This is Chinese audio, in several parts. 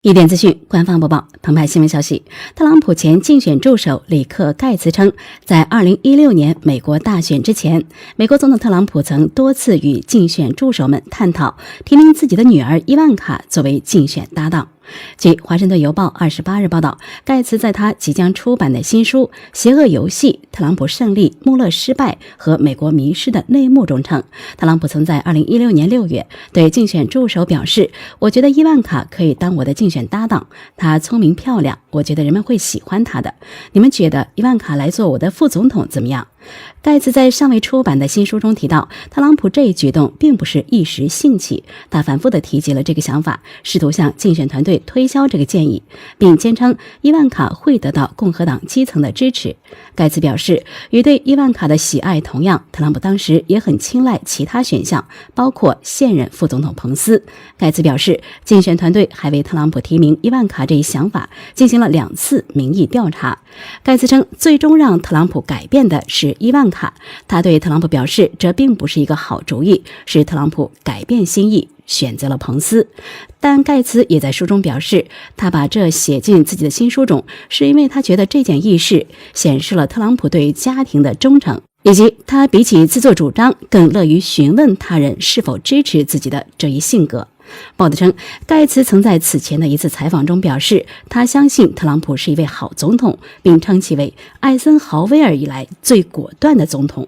一点资讯，官方播报。澎湃新闻消息，特朗普前竞选助手里克·盖茨称，在2016年美国大选之前，美国总统特朗普曾多次与竞选助手们探讨提名自己的女儿伊万卡作为竞选搭档。据《华盛顿邮报》28日报道，盖茨在他即将出版的新书《邪恶游戏：特朗普胜利、穆勒失败和美国迷失的内幕》中称，特朗普曾在2016年6月对竞选助手表示：“我觉得伊万卡可以当我的竞选搭档，她聪明漂亮，我觉得人们会喜欢她的。你们觉得伊万卡来做我的副总统怎么样？”盖茨在尚未出版的新书中提到，特朗普这一举动并不是一时兴起，他反复地提及了这个想法，试图向竞选团队推销这个建议，并坚称伊万卡会得到共和党基层的支持。盖茨表示，与对伊万卡的喜爱同样，特朗普当时也很青睐其他选项，包括现任副总统彭斯。盖茨表示，竞选团队还为特朗普提名伊万卡这一想法进行了2次民意调查。盖茨称，最终让特朗普改变的是伊万卡，他对特朗普表示，这并不是一个好主意，是特朗普改变心意，选择了彭斯。但盖茨也在书中表示，他把这写进自己的新书中，是因为他觉得这件轶事显示了特朗普对家庭的忠诚，以及他比起自作主张更乐于询问他人是否支持自己的这一性格。报道称，盖茨曾在此前的一次采访中表示，他相信特朗普是一位好总统，并称其为艾森豪威尔以来最果断的总统。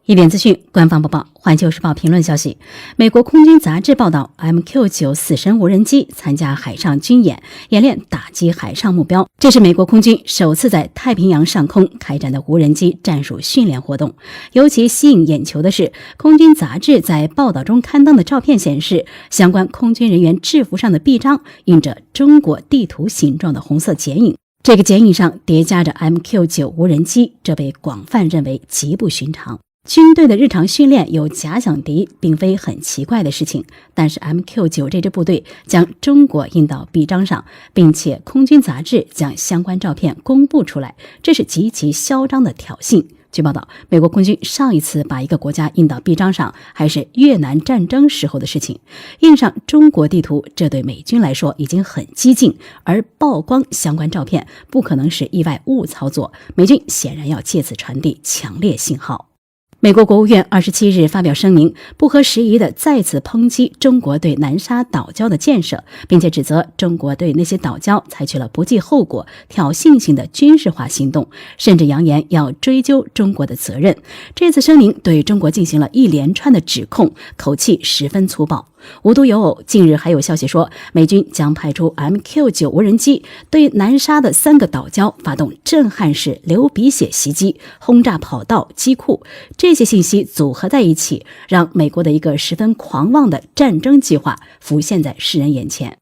一点资讯，官方播报。环球时报评论消息，美国空军杂志报道 ，MQ-9 死神无人机参加海上军演，演练打击海上目标。这是美国空军首次在太平洋上空开展的无人机战术训练活动。尤其吸引眼球的是，空军杂志在报道中刊登的照片显示，相关空军人员制服上的臂章印着中国地图形状的红色剪影。这个剪影上叠加着 MQ-9 无人机，这被广泛认为极不寻常。军队的日常训练有假想敌并非很奇怪的事情，但是 MQ-9 这支部队将中国印到臂章上，并且空军杂志将相关照片公布出来，这是极其嚣张的挑衅。据报道，美国空军上一次把一个国家印到臂章上还是越南战争时候的事情，印上中国地图，这对美军来说已经很激进，而曝光相关照片不可能是意外误操作，美军显然要借此传递强烈信号。美国国务院27日发表声明，不合时宜地再次抨击中国对南沙岛礁的建设，并且指责中国对那些岛礁采取了不计后果、挑衅性的军事化行动，甚至扬言要追究中国的责任。这次声明对中国进行了一连串的指控，口气十分粗暴。无独有偶，近日还有消息说，美军将派出 MQ-9 无人机对南沙的3个岛礁发动震撼式流鼻血袭击，轰炸跑道、机库。这些信息组合在一起，让美国的一个十分狂妄的战争计划浮现在世人眼前。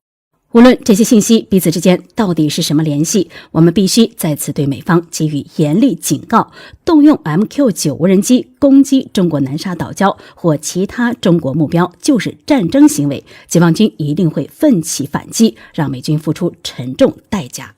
无论这些信息彼此之间到底是什么联系，我们必须再次对美方给予严厉警告，动用 MQ-9 无人机攻击中国南沙岛礁或其他中国目标就是战争行为，解放军一定会奋起反击，让美军付出沉重代价。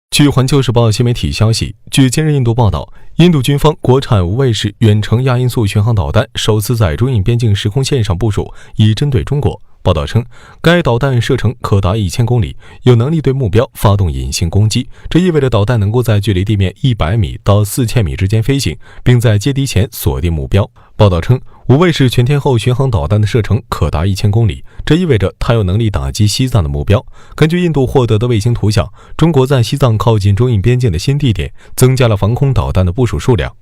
据环球时报新媒体消息，据今日印度报道，印度军方国产无畏式远程亚音速巡航导弹首次在中印边境时空线上部署，以针对中国。报道称，该导弹射程可达1000公里，有能力对目标发动隐性攻击，这意味着导弹能够在距离地面100米到4000米之间飞行，并在接敌前锁定目标。报道称，无畏式全天候巡航导弹的射程可达1000公里，这意味着它有能力打击西藏的目标。根据印度获得的卫星图像，中国在西藏靠近中印边境的新地点增加了防空导弹的部署数量。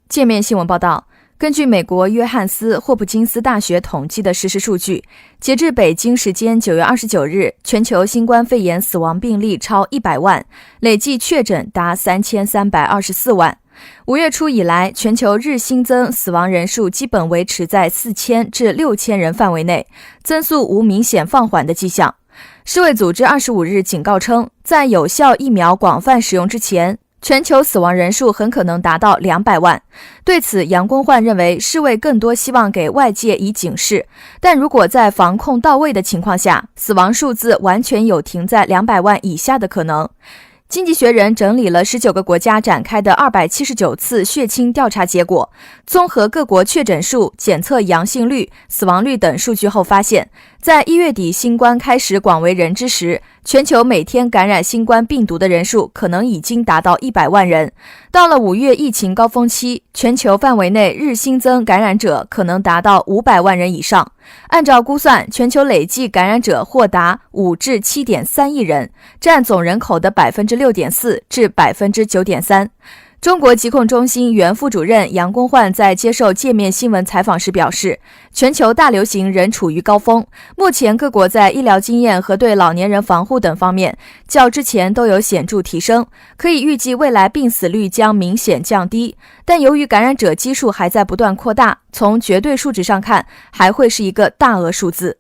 界面新闻报道，根据美国约翰斯·霍普金斯大学统计的实时数据，截至北京时间9月29日，全球新冠肺炎死亡病例超100万，累计确诊达3324万。5月初以来，全球日新增死亡人数基本维持在4000至6000人范围内，增速无明显放缓的迹象。世卫组织25日警告称，在有效疫苗广泛使用之前，全球死亡人数很可能达到200万。对此，杨公焕认为，世卫更多希望给外界以警示，但如果在防控到位的情况下，死亡数字完全有停在200万以下的可能。经济学人整理了19个国家展开的279次血清调查结果，综合各国确诊数、检测阳性率、死亡率等数据后发现，在1月底新冠开始广为人知时，全球每天感染新冠病毒的人数可能已经达到100万人。到了5月疫情高峰期，全球范围内日新增感染者可能达到500万人以上。按照估算，全球累计感染者或达5至7.3亿人，占总人口的6.4%至9.3%。中国疾控中心原副主任杨公焕在接受界面新闻采访时表示，全球大流行仍处于高峰，目前各国在医疗经验和对老年人防护等方面较之前都有显著提升，可以预计未来病死率将明显降低，但由于感染者基数还在不断扩大，从绝对数值上看还会是一个大额数字。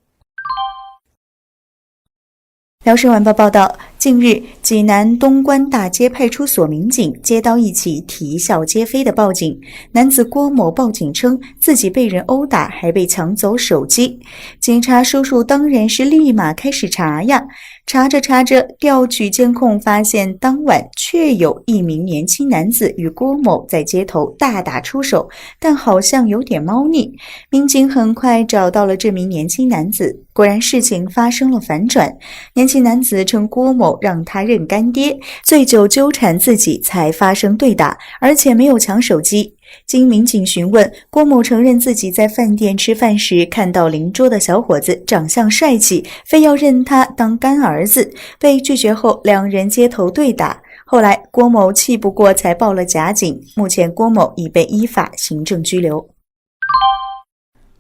辽视晚报报道，近日，济南东关大街派出所民警接到一起啼笑皆非的报警。男子郭某报警称自己被人殴打，还被抢走手机。警察叔叔当然是立马开始查呀。查着，调取监控发现，当晚确有一名年轻男子与郭某在街头大打出手，但好像有点猫腻。民警很快找到了这名年轻男子，果然事情发生了反转。年轻男子称郭某让他认干爹，醉酒纠缠自己才发生对打，而且没有抢手机。经民警询问，郭某承认自己在饭店吃饭时看到邻桌的小伙子长相帅气，非要认他当干儿子，被拒绝后两人街头对打。后来郭某气不过才报了假警，目前郭某已被依法行政拘留。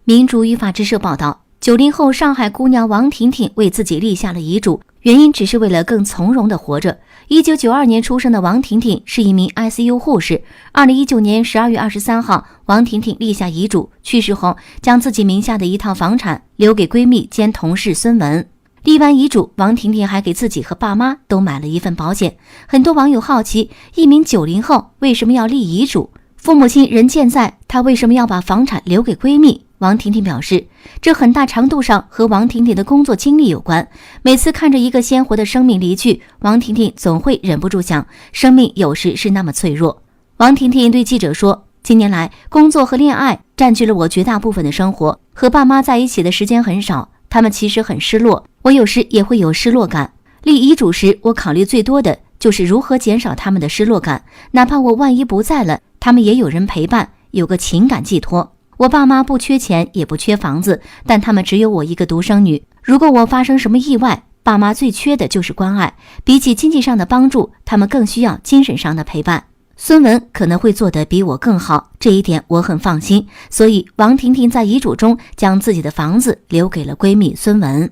民主与法制社报道，90后上海姑娘王婷婷为自己立下了遗嘱，原因只是为了更从容地活着。1992年出生的王婷婷是一名 ICU 护士。2019年12月23号，王婷婷立下遗嘱，去世后将自己名下的一套房产留给闺蜜兼同事孙文。立完遗嘱，王婷婷还给自己和爸妈都买了一份保险。很多网友好奇，一名90后为什么要立遗嘱？父母亲人健在，她为什么要把房产留给闺蜜？王婷婷表示，这很大程度上和王婷婷的工作经历有关。每次看着一个鲜活的生命离去，王婷婷总会忍不住想，生命有时是那么脆弱。王婷婷对记者说，近年来工作和恋爱占据了我绝大部分的生活，和爸妈在一起的时间很少，他们其实很失落，我有时也会有失落感。立遗嘱时，我考虑最多的就是如何减少他们的失落感，哪怕我万一不在了，他们也有人陪伴，有个情感寄托。我爸妈不缺钱，也不缺房子，但他们只有我一个独生女。如果我发生什么意外，爸妈最缺的就是关爱，比起经济上的帮助，他们更需要精神上的陪伴。孙文可能会做得比我更好，这一点我很放心。所以王婷婷在遗嘱中将自己的房子留给了闺蜜孙文。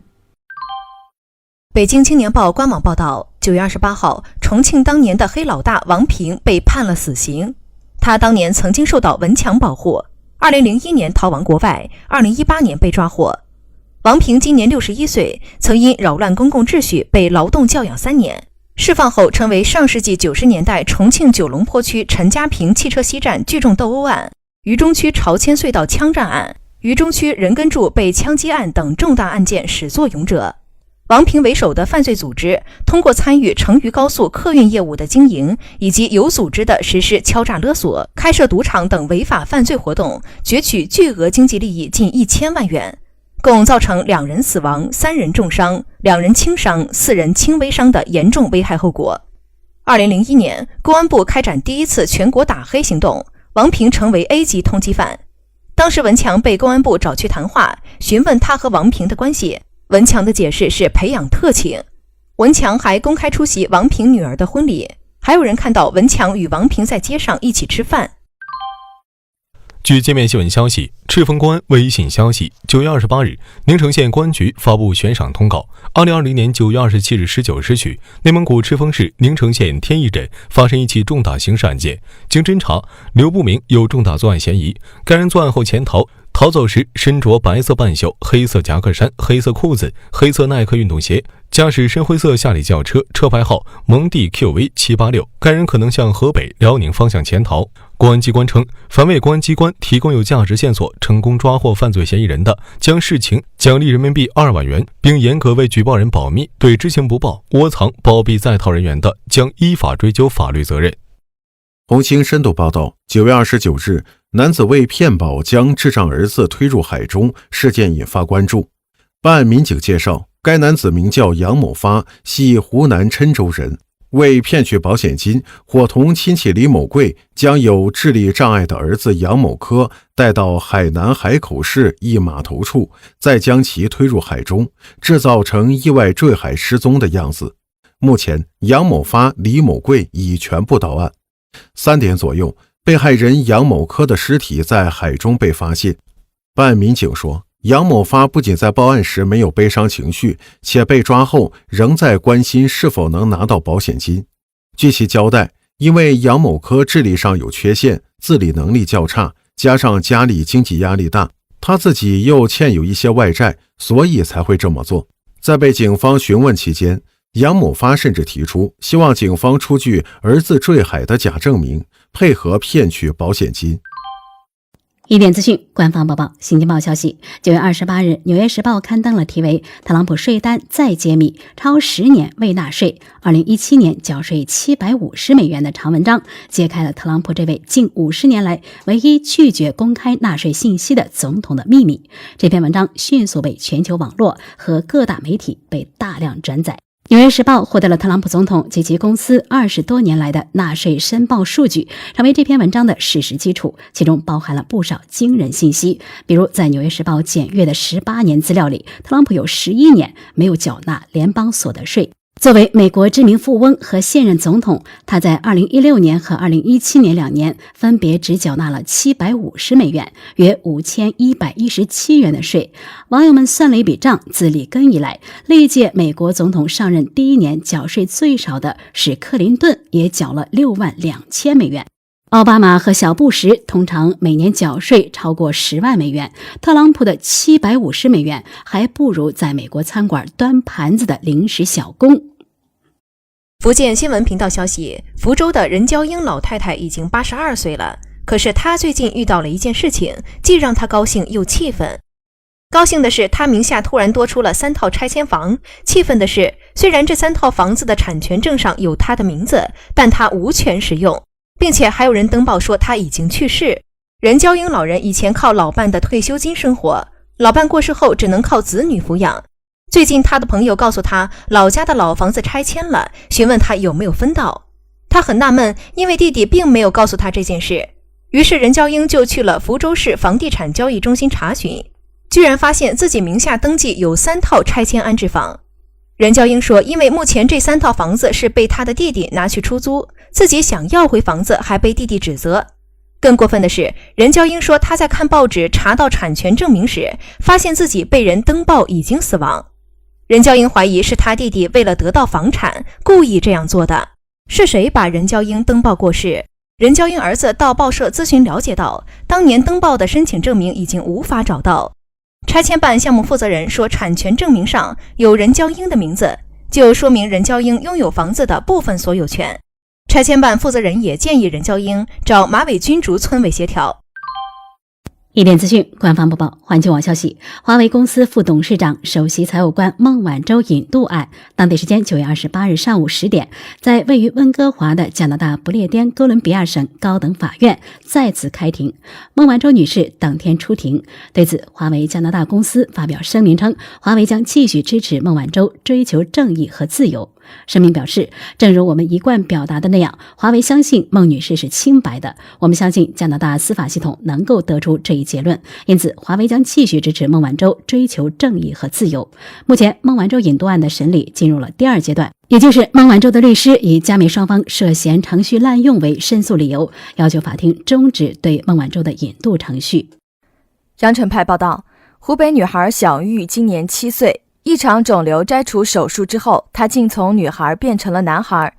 北京青年报官网报道，9月28号，重庆当年的黑老大王平被判了死刑。他当年曾经受到文强保护，2001年逃亡国外，2018年被抓获。王平今年61岁，曾因扰乱公共秩序被劳动教养3年。释放后成为上世纪90年代重庆九龙坡区陈家坪汽车西站聚众斗殴案、渝中区朝迁隧道枪战案、渝中区人根柱被枪击案等重大案件始作俑者。王平为首的犯罪组织通过参与成渝高速客运业务的经营，以及有组织的实施敲诈勒索、开设赌场等违法犯罪活动，攫取巨额经济利益近1000万元，共造成2人死亡、3人重伤、2人轻伤、4人轻微伤的严重危害后果。2001年，公安部开展第一次全国打黑行动，王平成为 A 级通缉犯。当时文强被公安部找去谈话，询问他和王平的关系。文强的解释是培养特情。文强还公开出席王平女儿的婚礼，还有人看到文强与王平在街上一起吃饭。据界面新闻消息，赤峰公安微信消息，9月28日，宁城县公安局发布悬赏通告：2020年9月27日19时许，内蒙古赤峰市宁城县天意镇发生一起重大刑事案件。经侦查，刘不明有重大作案嫌疑。该人作案后潜逃，逃走时身着白色半袖、黑色夹克衫、黑色裤子、黑色耐克运动鞋。驾驶深灰色夏利轿车，车牌号蒙蒂 QV786，该人可能向河北、辽宁方向潜逃。公安机关称，凡为公安机关提供有价值线索，成功抓获犯罪嫌疑人的，将视情奖励人民币2万元，并严格为举报人保密；对知情不报、窝藏、包庇在逃人员的，将依法追究法律责任。红星深度报道，9月29日，男子为骗保将智障儿子推入海中，事件引发关注。办案民警介绍，该男子名叫杨某发，系湖南郴州人。为骗取保险金，伙同亲戚李某贵将有智力障碍的儿子杨某科带到海南海口市一码头处，再将其推入海中，制造成意外坠海失踪的样子。目前，杨某发、李某贵已全部到案。3点左右，被害人杨某科的尸体在海中被发现。办案民警说，杨某发不仅在报案时没有悲伤情绪，且被抓后仍在关心是否能拿到保险金。据其交代，因为杨某科智力上有缺陷，自理能力较差，加上家里经济压力大，他自己又欠有一些外债，所以才会这么做。在被警方询问期间，杨某发甚至提出希望警方出具儿子坠海的假证明，配合骗取保险金。一点资讯，官方播报。新京报消息，9月28日，《纽约时报》刊登了题为“特朗普税单再揭秘，超10年未纳税，2017年缴税750美元”的长文章，揭开了特朗普这位近50年来唯一拒绝公开纳税信息的总统的秘密。这篇文章迅速被全球网络和各大媒体被大量转载。纽约时报获得了特朗普总统及其公司20多年来的纳税申报数据，成为这篇文章的事实基础，其中包含了不少惊人信息。比如在纽约时报检阅的18年资料里，特朗普有11年没有缴纳联邦所得税。作为美国知名富翁和现任总统，他在2016年和2017年2年分别只缴纳了750美元，约5117元的税。网友们算了一笔账，自里根以来，历届美国总统上任第1年缴税最少的是克林顿，也缴了62000美元。奥巴马和小布什通常每年缴税超过10万美元，特朗普的750美元还不如在美国餐馆端盘子的临时小工。福建新闻频道消息，福州的任娇英老太太已经82岁了，可是她最近遇到了一件事情，既让她高兴又气愤。高兴的是，她名下突然多出了3套拆迁房；气愤的是，虽然这3套房子的产权证上有她的名字，但她无权使用，并且还有人登报说她已经去世。任娇英老人以前靠老伴的退休金生活，老伴过世后只能靠子女抚养。最近他的朋友告诉他，老家的老房子拆迁了，询问他有没有分到。他很纳闷，因为弟弟并没有告诉他这件事。于是任娇英就去了福州市房地产交易中心查询，居然发现自己名下登记有3套拆迁安置房。任娇英说，因为目前这3套房子是被他的弟弟拿去出租，自己想要回房子还被弟弟指责。更过分的是，任娇英说她在看报纸查到产权证明时，发现自己被人登报已经死亡。任娇英怀疑是他弟弟为了得到房产故意这样做的。是谁把任娇英登报过世？任娇英儿子到报社咨询了解到，当年登报的申请证明已经无法找到。拆迁办项目负责人说，产权证明上有任娇英的名字，就说明任娇英拥有房子的部分所有权。拆迁办负责人也建议任娇英找马尾君竹村委协调。一点资讯，官方播报。环球网消息，华为公司副董事长、首席财务官孟晚舟引渡案，当地时间9月28日上午10点，在位于温哥华的加拿大不列颠哥伦比亚省高等法院再次开庭。孟晚舟女士当天出庭。对此，华为加拿大公司发表声明称，华为将继续支持孟晚舟追求正义和自由。声明表示，正如我们一贯表达的那样，华为相信孟女士是清白的，我们相信加拿大司法系统能够得出这一结论，因此华为将继续支持孟晚舟追求正义和自由。目前孟晚舟引渡案的审理进入了第2阶段，也就是孟晚舟的律师以加美双方涉嫌程序滥用为申诉理由，要求法庭终止对孟晚舟的引渡程序。羊城派报道，湖北女孩小玉今年7岁，一场肿瘤摘除手术之后，她竟从女孩变成了男孩。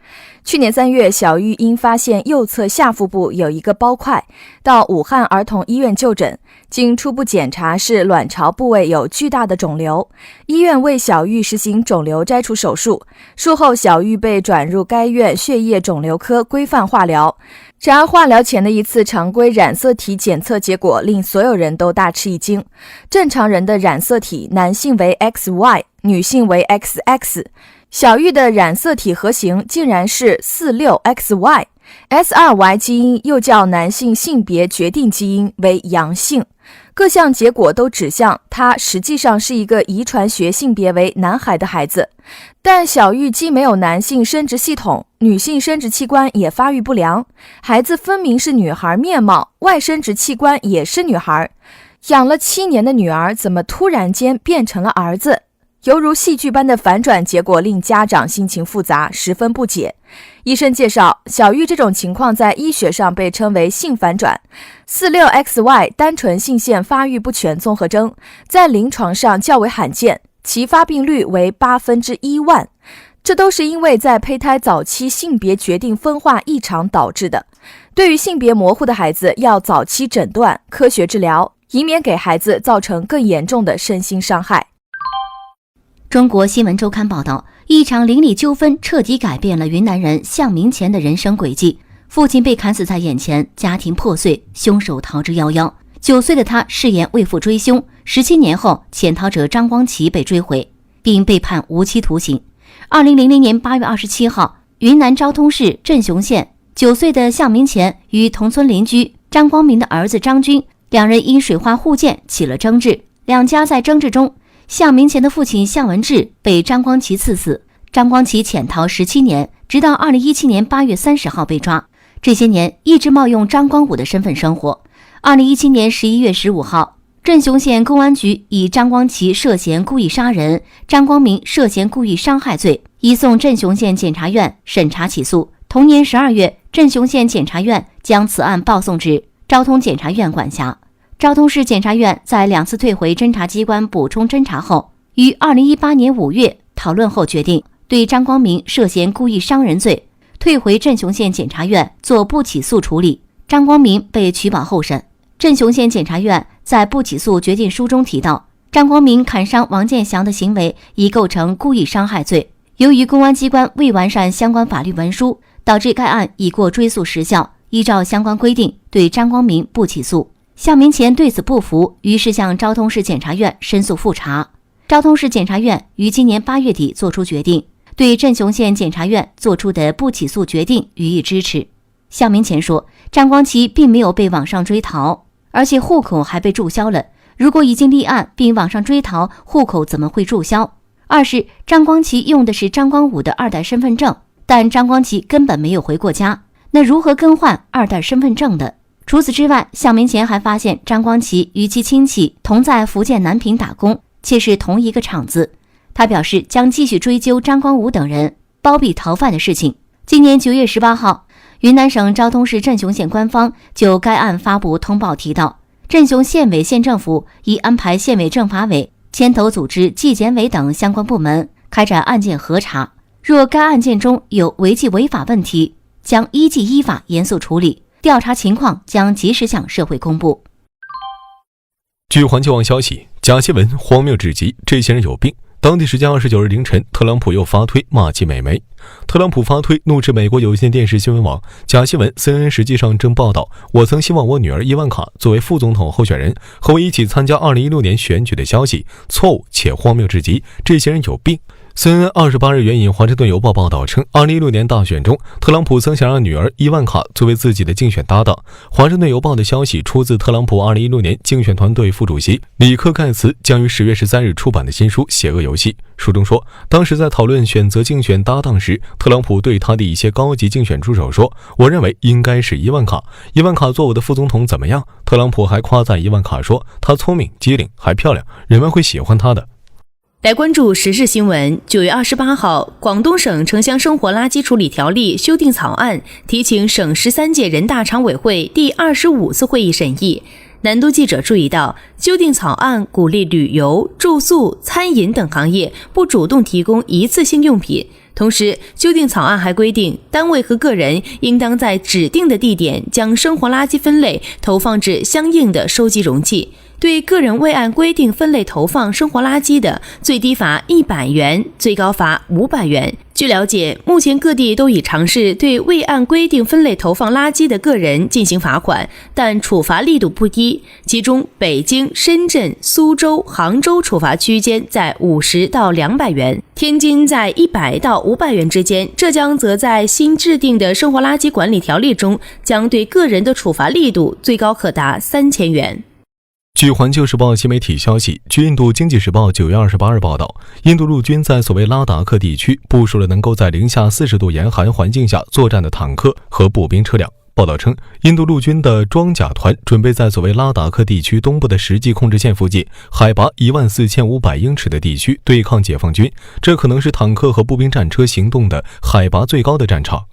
去年3月，小玉因发现右侧下腹部有一个包块，到武汉儿童医院就诊，经初步检查是卵巢部位有巨大的肿瘤，医院为小玉实行肿瘤摘除手术，术后小玉被转入该院血液肿瘤科规范化疗。然而化疗前的一次常规染色体检测结果令所有人都大吃一惊，正常人的染色体男性为 XY， 女性为 XX， 小玉的染色体核型竟然是 46XY，S2Y 基因又叫男性性别决定基因为阳性，各项结果都指向他实际上是一个遗传学性别为男孩的孩子。但小玉既没有男性生殖系统，女性生殖器官也发育不良，孩子分明是女孩面貌，外生殖器官也是女孩，养了7年的女儿怎么突然间变成了儿子？犹如戏剧般的反转结果令家长心情复杂，十分不解。医生介绍，小玉这种情况在医学上被称为性反转 46XY 单纯性腺发育不全综合征，在临床上较为罕见，其发病率为1/1万，这都是因为在胚胎早期性别决定分化异常导致的。对于性别模糊的孩子，要早期诊断、科学治疗，以免给孩子造成更严重的身心伤害。中国新闻周刊报道，一场邻里纠纷彻底改变了云南人向明前的人生轨迹。父亲被砍死在眼前，家庭破碎，凶手逃之夭夭。9岁的他誓言为父追凶，17年后，潜逃者张光奇被追回，并被判无期徒刑。2000年8月27号，云南昭通市镇雄县9岁的向明前与同村邻居张光明的儿子张军，两人因水花互溅起了争执。两家在争执中，向明前的父亲向文志被张光奇刺死，张光奇潜逃17年，直到2017年8月30号被抓。这些年一直冒用张光武的身份生活。2017年11月15号，镇雄县公安局以张光奇涉嫌故意杀人、张光明涉嫌故意伤害罪，移送镇雄县检察院审查起诉。同年12月，镇雄县检察院将此案报送至昭通检察院管辖。昭通市检察院在2次退回侦查机关补充侦查后，于2018年5月讨论后决定，对张光明涉嫌故意伤人罪退回镇雄县检察院做不起诉处理，张光明被取保候审。镇雄县检察院在不起诉决定书中提到，张光明砍伤王建祥的行为已构成故意伤害罪。由于公安机关未完善相关法律文书，导致该案已过追诉时效，依照相关规定对张光明不起诉。向明前对此不服，于是向昭通市检察院申诉复查。昭通市检察院于今年8月底作出决定，对镇雄县检察院作出的不起诉决定予以支持。向明前说，张光奇并没有被网上追逃，而且户口还被注销了。如果已经立案并网上追逃，户口怎么会注销？二是张光奇用的是张光武的2代身份证，但张光奇根本没有回过家，那如何更换2代身份证的？除此之外，向明前还发现张光奇与其亲戚同在福建南平打工，且是同一个厂子。他表示将继续追究张光武等人包庇逃犯的事情。今年9月18号，云南省昭通市镇雄县官方就该案发布通报提到，镇雄县委县政府已安排县委政法委牵头组织纪检委等相关部门开展案件核查，若该案件中有违纪违法问题，将依纪依法严肃处理，调查情况将及时向社会公布。据环球网消息，假新闻荒谬至极，这些人有病。当地时间29日凌晨，特朗普又发推骂其美眉。特朗普发推怒斥美国有线电视新闻网假新闻 CNN 实际上正报道我曾希望我女儿伊万卡作为副总统候选人和我一起参加2016年选举的消息，错误且荒谬至极，这些人有病。CNN 28日援引华盛顿邮报报道称，2016年大选中，特朗普曾想让女儿伊万卡作为自己的竞选搭档。华盛顿邮报的消息出自特朗普2016年竞选团队副主席里克盖茨将于10月13日出版的新书《邪恶游戏》。书中说，当时在讨论选择竞选搭档时，特朗普对他的一些高级竞选助手说，我认为应该是伊万卡，伊万卡做我的副总统怎么样？特朗普还夸赞伊万卡说，她聪明机灵还漂亮，人们会喜欢她的。来关注时事新闻。9月28号，广东省城乡生活垃圾处理条例修订草案提请省13届人大常委会第25次会议审议。南都记者注意到，修订草案鼓励旅游、住宿、餐饮等行业不主动提供一次性用品。同时，修订草案还规定，单位和个人应当在指定的地点将生活垃圾分类投放至相应的收集容器。对个人未按规定分类投放生活垃圾的，最低罚100元，最高罚500元。据了解，目前各地都已尝试对未按规定分类投放垃圾的个人进行罚款，但处罚力度不低。其中，北京、深圳、苏州、杭州处罚区间在50到200元，天津在100到500元之间，浙江则在新制定的生活垃圾管理条例中，将对个人的处罚力度最高可达3000元。据环球时报新媒体消息，据印度经济时报9月28日报道，印度陆军在所谓拉达克地区部署了能够在零下40度严寒环境下作战的坦克和步兵车辆。报道称，印度陆军的装甲团准备在所谓拉达克地区东部的实际控制线附近，海拔14500英尺的地区对抗解放军，这可能是坦克和步兵战车行动的海拔最高的战场。